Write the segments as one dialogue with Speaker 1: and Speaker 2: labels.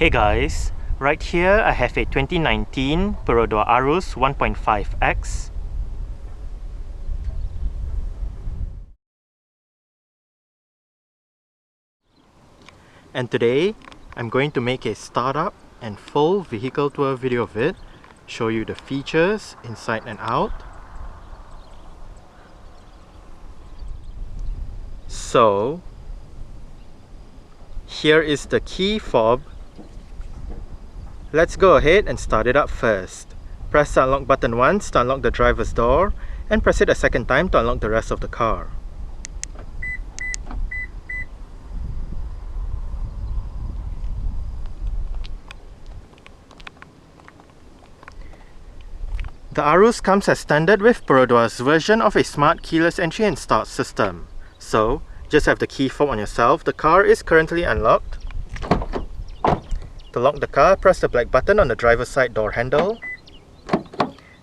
Speaker 1: Hey guys, right here I have a 2019 Perodua Aruz 1.5X. And today I'm going to make a startup and full vehicle tour video of it, show you the features inside and out. So here is the key fob. Let's go ahead and start it up first. Press the unlock button once to unlock the driver's door and press it a second time to unlock the rest of the car. The Aruz comes as standard with Perodua's version of a smart keyless entry and start system. So, just have the key fob on yourself. The car is currently unlocked. To lock the car, press the black button on the driver's side door handle.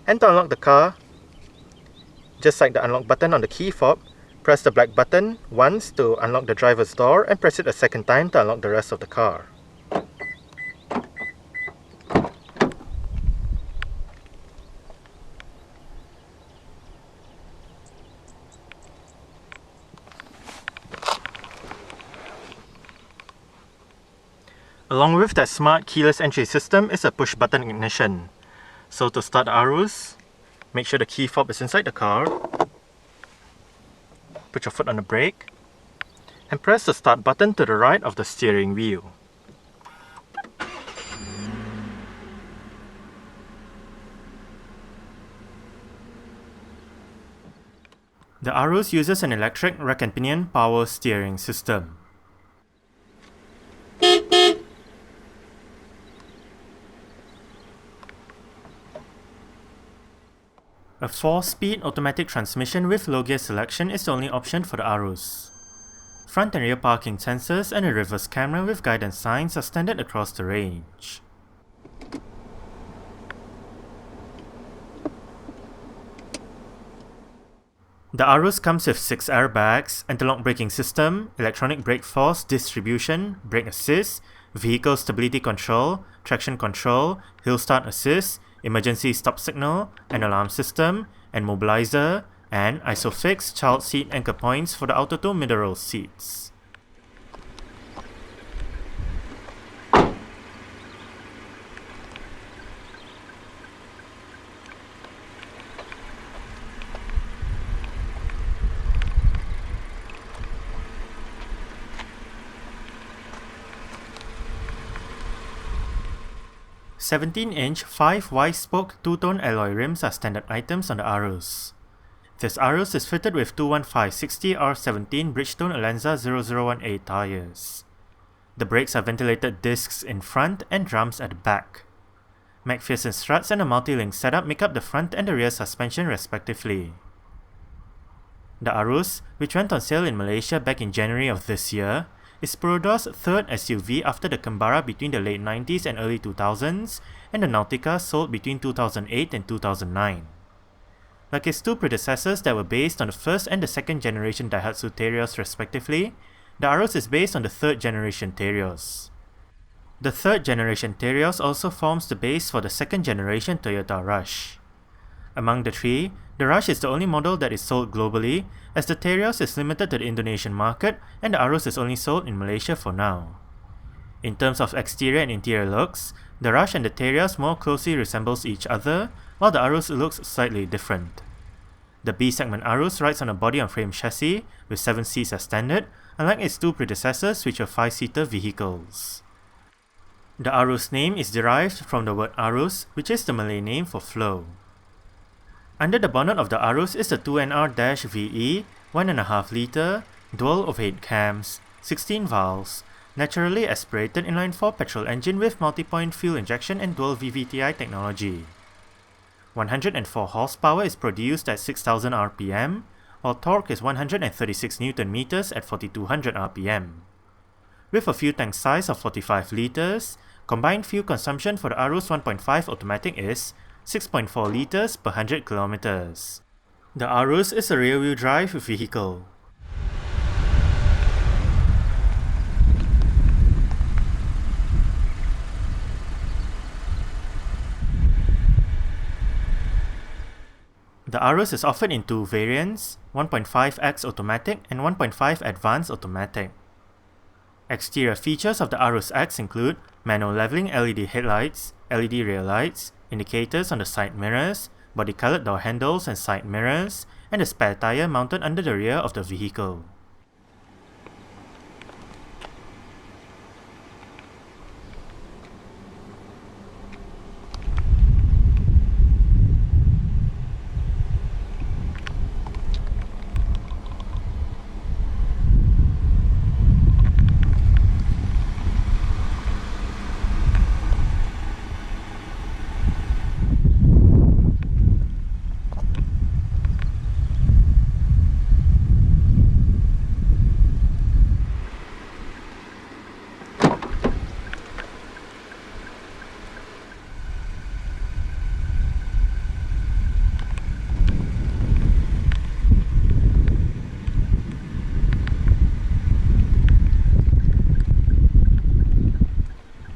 Speaker 1: And to unlock the car, just like the unlock button on the key fob, press the black button once to unlock the driver's door and press it a second time to unlock the rest of the car. Along with that smart keyless entry system is a push button ignition. So to start the Aruz, make sure the key fob is inside the car. Put your foot on the brake and press the start button to the right of the steering wheel. The Aruz uses an electric rack and pinion power steering system. A 4-speed automatic transmission with low gear selection is the only option for the Aruz. Front and rear parking sensors and a reverse camera with guidance signs are standard across the range. The Aruz comes with 6 airbags, anti-lock braking system, electronic brake force distribution, brake assist, vehicle stability control, traction control, hill start assist, emergency stop signal, an alarm system, and mobilizer, and ISOFIX child seat anchor points for the outer 2 middle row seats. – 17-inch 5 wide-spoke two-tone alloy rims are standard items on the Aruz. This Aruz is fitted with 215/60R17 Bridgestone Alenza 0018 tyres. The brakes are ventilated discs in front and drums at the back. McPherson struts and a multi-link setup make up the front and the rear suspension respectively. The Aruz, which went on sale in Malaysia back in January of this year, is Perodua's third SUV after the Kembara between the late 90s and early 2000s, and the Nautica sold between 2008 and 2009. Like its 2 predecessors that were based on the first and the second generation Daihatsu Terios respectively, the Aruz is based on the third generation Terios. The third generation Terios also forms the base for the second generation Toyota Rush. Among the 3, the Rush is the only model that is sold globally, as the Terios is limited to the Indonesian market and the Aruz is only sold in Malaysia for now. In terms of exterior and interior looks, the Rush and the Terios more closely resembles each other, while the Aruz looks slightly different. The B-segment Aruz rides on a body-on-frame chassis with 7 seats as standard, unlike its 2 predecessors which were 5-seater vehicles. The Aruz name is derived from the word Aruz, which is the Malay name for flow. Under the bonnet of the Aruz is the 2NR-VE 1.5 litre, dual overhead cams, 16 valves, naturally aspirated inline-4 petrol engine with multi-point fuel injection and dual VVTi technology. 104 horsepower is produced at 6000 rpm, while torque is 136 Nm at 4200 rpm. With a fuel tank size of 45 litres, combined fuel consumption for the Aruz 1.5 automatic is 6.4 litres per 100 kilometers. The Aruz is a rear-wheel drive vehicle. The Aruz is offered in two variants, 1.5X automatic and 1.5 advanced automatic. Exterior features of the Aruz X include manual leveling LED headlights, LED rear lights, indicators on the side mirrors, body-colored door handles and side mirrors, and a spare tyre mounted under the rear of the vehicle.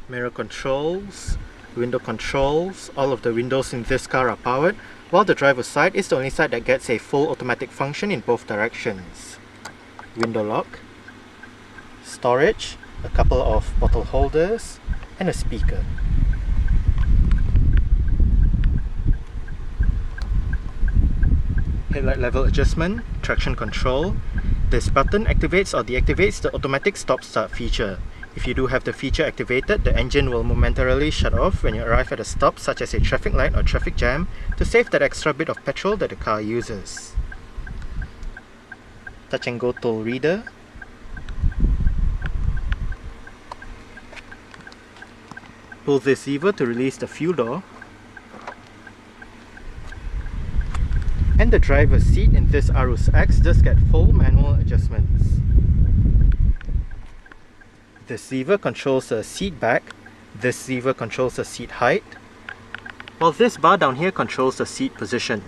Speaker 1: Mirror controls, window controls, all of the windows in this car are powered, while the driver's side is the only side that gets a full automatic function in both directions. Window lock, storage, a couple of bottle holders, and a speaker. Headlight level adjustment, traction control. This button activates or deactivates the automatic stop-start feature. If you do have the feature activated, the engine will momentarily shut off when you arrive at a stop such as a traffic light or traffic jam to save that extra bit of petrol that the car uses. Touch and go toll reader. Pull this lever to release the fuel door. And the driver's seat in this Aruz X does get full manual adjustments. This lever controls the seat back, this lever controls the seat height, while this bar down here controls the seat position.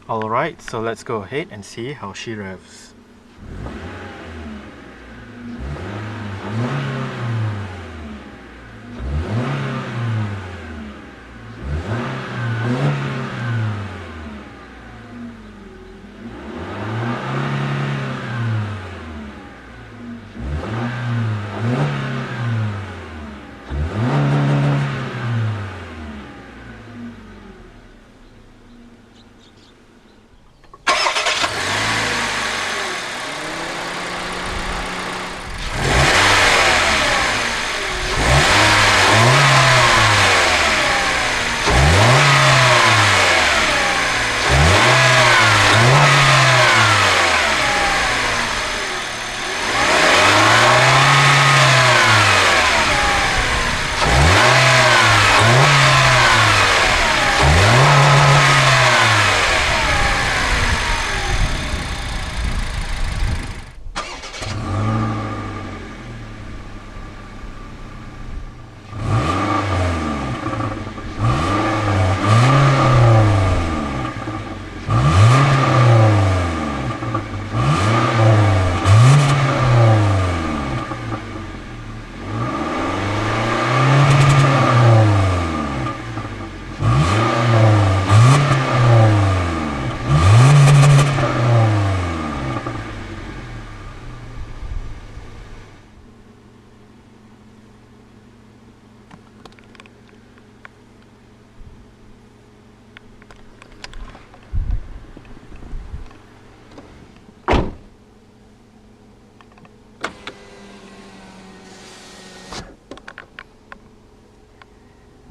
Speaker 1: Alright, so let's go ahead and see how she revs.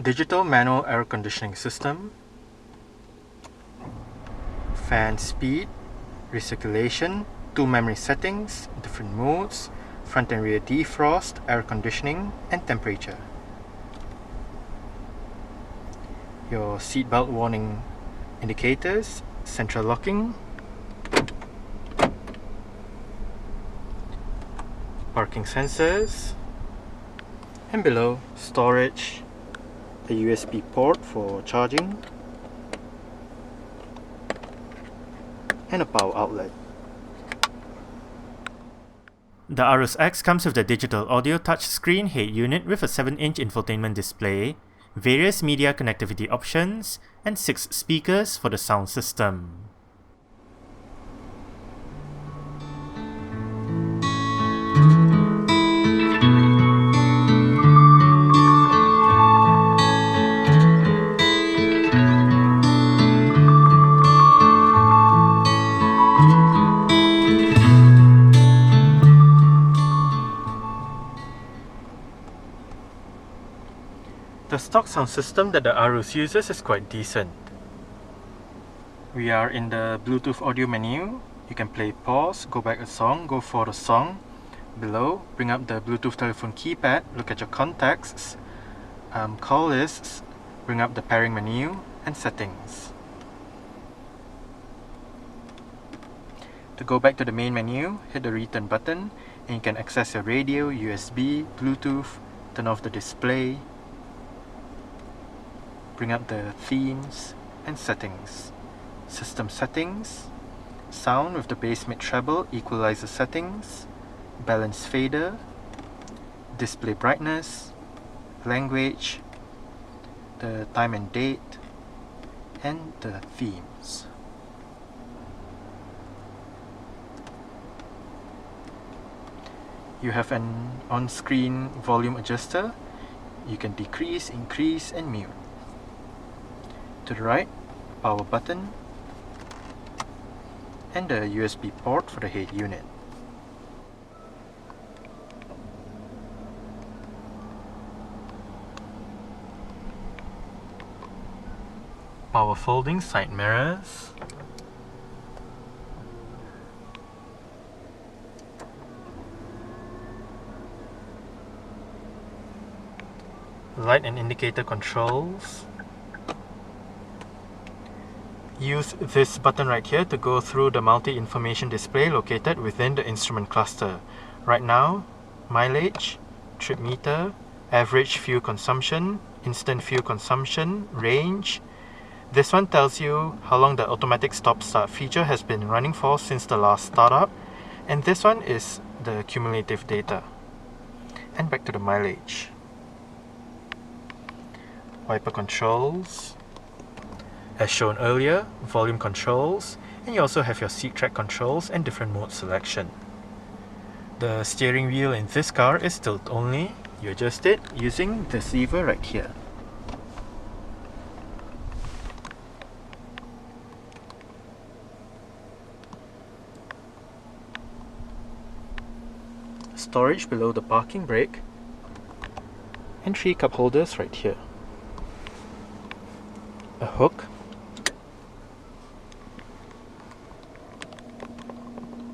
Speaker 1: Digital manual air conditioning system, fan speed, recirculation, 2 memory settings, different modes, front and rear defrost, air conditioning, and temperature. Your seatbelt warning indicators, central locking, parking sensors, and below storage, a USB port for charging, and a power outlet. The Aruz X comes with the digital audio touchscreen head unit with a 7-inch infotainment display, various media connectivity options, and 6 speakers for the sound system. The stock sound system that the Aruz uses is quite decent. We are in the Bluetooth audio menu. You can play pause, go back a song, go for the song. Below, bring up the Bluetooth telephone keypad, look at your contacts, call lists, bring up the pairing menu, and settings. To go back to the main menu, hit the return button, and you can access your radio, USB, Bluetooth, turn off the display, bring up the themes and settings. System settings, sound with the bass mid treble equalizer settings, balance fader, display brightness, language, the time and date, and the themes. You have an on-screen volume adjuster. You can decrease, increase, and mute. To the right, power button, and the USB port for the head unit. Power folding side mirrors, light and indicator controls. Use this button right here to go through the multi-information display located within the instrument cluster. Right now, mileage, trip meter, average fuel consumption, instant fuel consumption, range. This one tells you how long the automatic stop-start feature has been running for since the last startup, and this one is the cumulative data. And back to the mileage. Wiper controls. As shown earlier, volume controls, and you also have your seat track controls and different mode selection. The steering wheel in this car is tilt only. You adjust it using this lever right here. Storage below the parking brake, and 3 cup holders right here. A hook,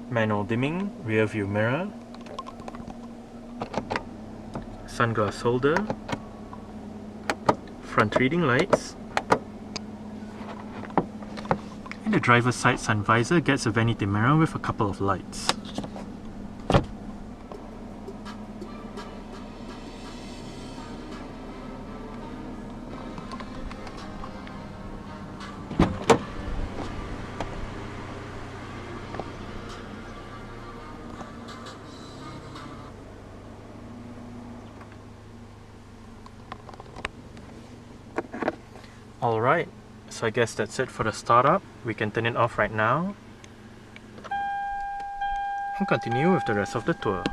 Speaker 1: manual dimming rear view mirror, sunglass holder, front reading lights, and the driver's side sun visor gets a vanity mirror with a couple of lights. Alright, so I guess that's it for the startup. We can turn it off right now and continue with the rest of the tour.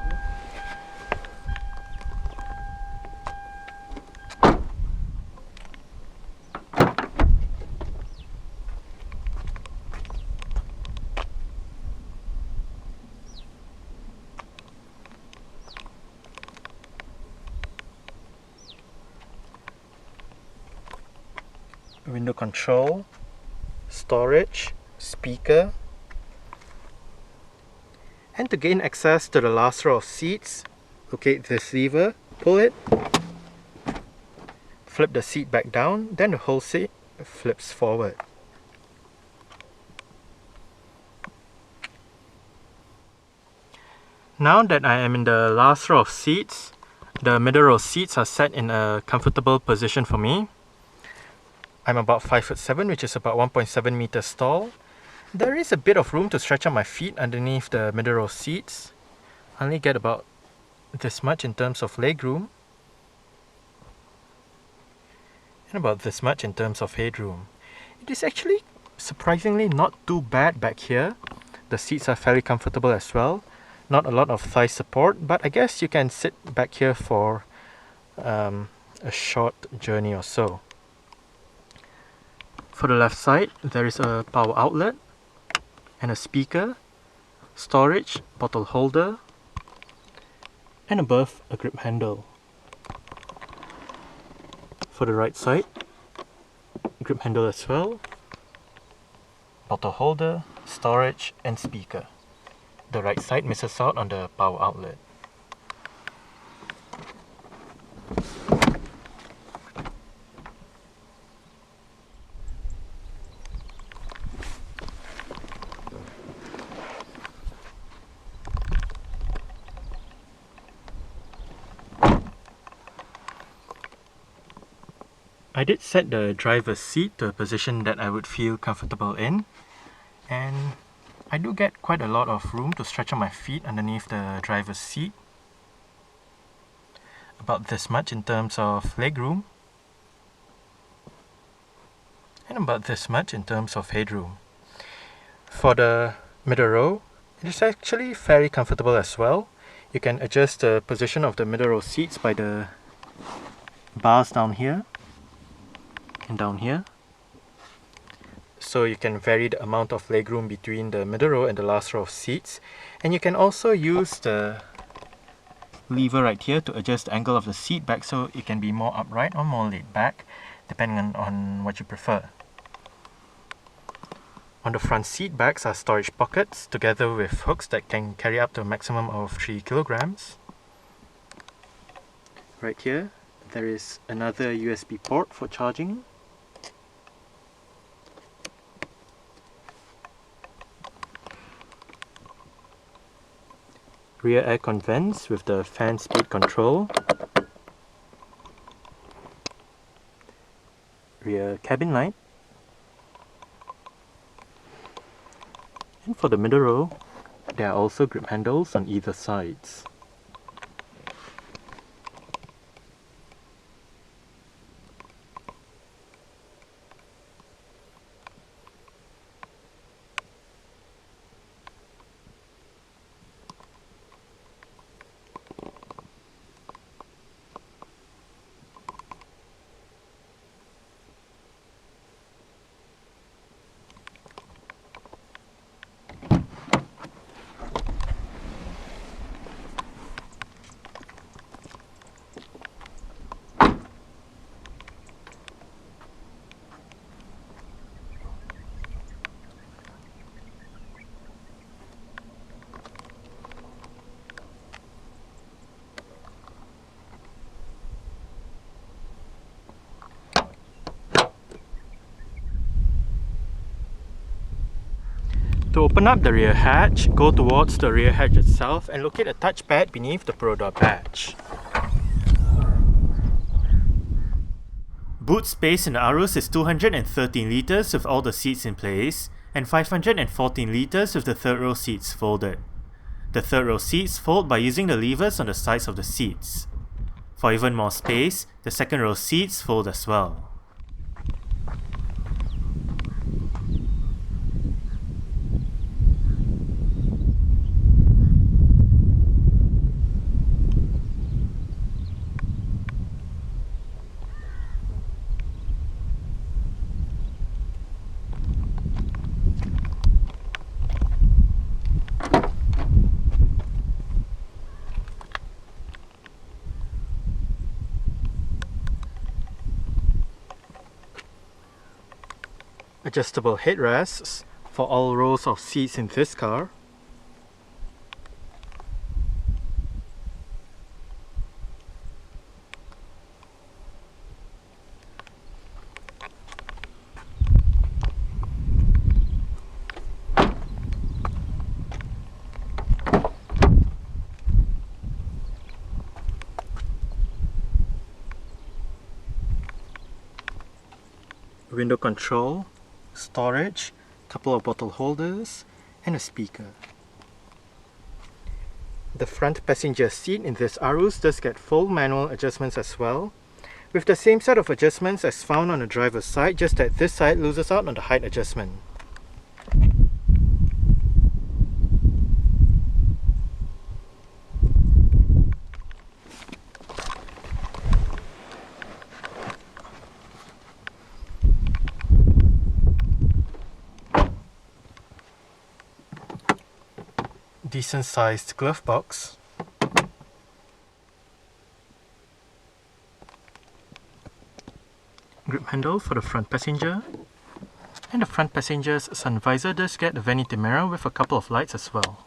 Speaker 1: Window control, storage, speaker, and to gain access to the last row of seats, locate this lever, pull it, flip the seat back down, then the whole seat flips forward. Now that I am in the last row of seats, the middle row seats are set in a comfortable position for me. I'm about 5'7", which is about 1.7 meters tall. There is a bit of room to stretch out my feet underneath the middle row seats. I only get about this much in terms of legroom, and about this much in terms of headroom. It is actually surprisingly not too bad back here. The seats are fairly comfortable as well. Not a lot of thigh support, but I guess you can sit back here for a short journey or so. For the left side, there is a power outlet and a speaker, storage, bottle holder, and above a grip handle. For the right side, grip handle as well, bottle holder, storage, and speaker. The right side misses out on the power outlet. I did set the driver's seat to a position that I would feel comfortable in, and I do get quite a lot of room to stretch out my feet underneath the driver's seat. About this much in terms of legroom, and about this much in terms of headroom. For the middle row, it is actually fairly comfortable as well. You can adjust the position of the middle row seats by the bars down here and down here. So you can vary the amount of legroom between the middle row and the last row of seats. And you can also use the lever right here to adjust the angle of the seat back so it can be more upright or more laid back, depending on what you prefer. On the front seat backs are storage pockets together with hooks that can carry up to a maximum of 3 kilograms. Right here, there is another USB port for charging. Rear aircon vents with the fan speed control. Rear cabin light. And for the middle row, there are also grip handles on either sides. To open up the rear hatch, go towards the rear hatch itself and locate a touchpad beneath the Perodua badge. Boot space in the Aruz is 213 litres with all the seats in place, and 514 litres with the third row seats folded. The third row seats fold by using the levers on the sides of the seats. For even more space, the second row seats fold as well. Adjustable headrests for all rows of seats in this car. window control, storage, couple of bottle holders, and a speaker. The front passenger seat in this Aruz does get full manual adjustments as well, with the same set of adjustments as found on the driver's side, just that this side loses out on the height adjustment. Decent sized glove box, grip handle for the front passenger, and the front passenger's sun visor does get a vanity mirror with a couple of lights as well.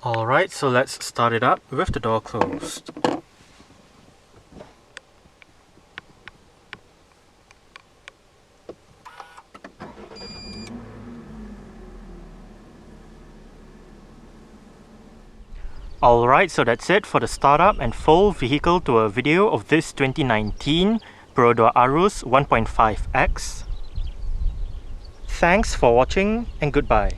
Speaker 1: Alright, so let's start it up with the door closed. Alright, so that's it for the startup and full vehicle tour video of this 2019 Perodua Aruz 1.5X. Thanks for watching and goodbye.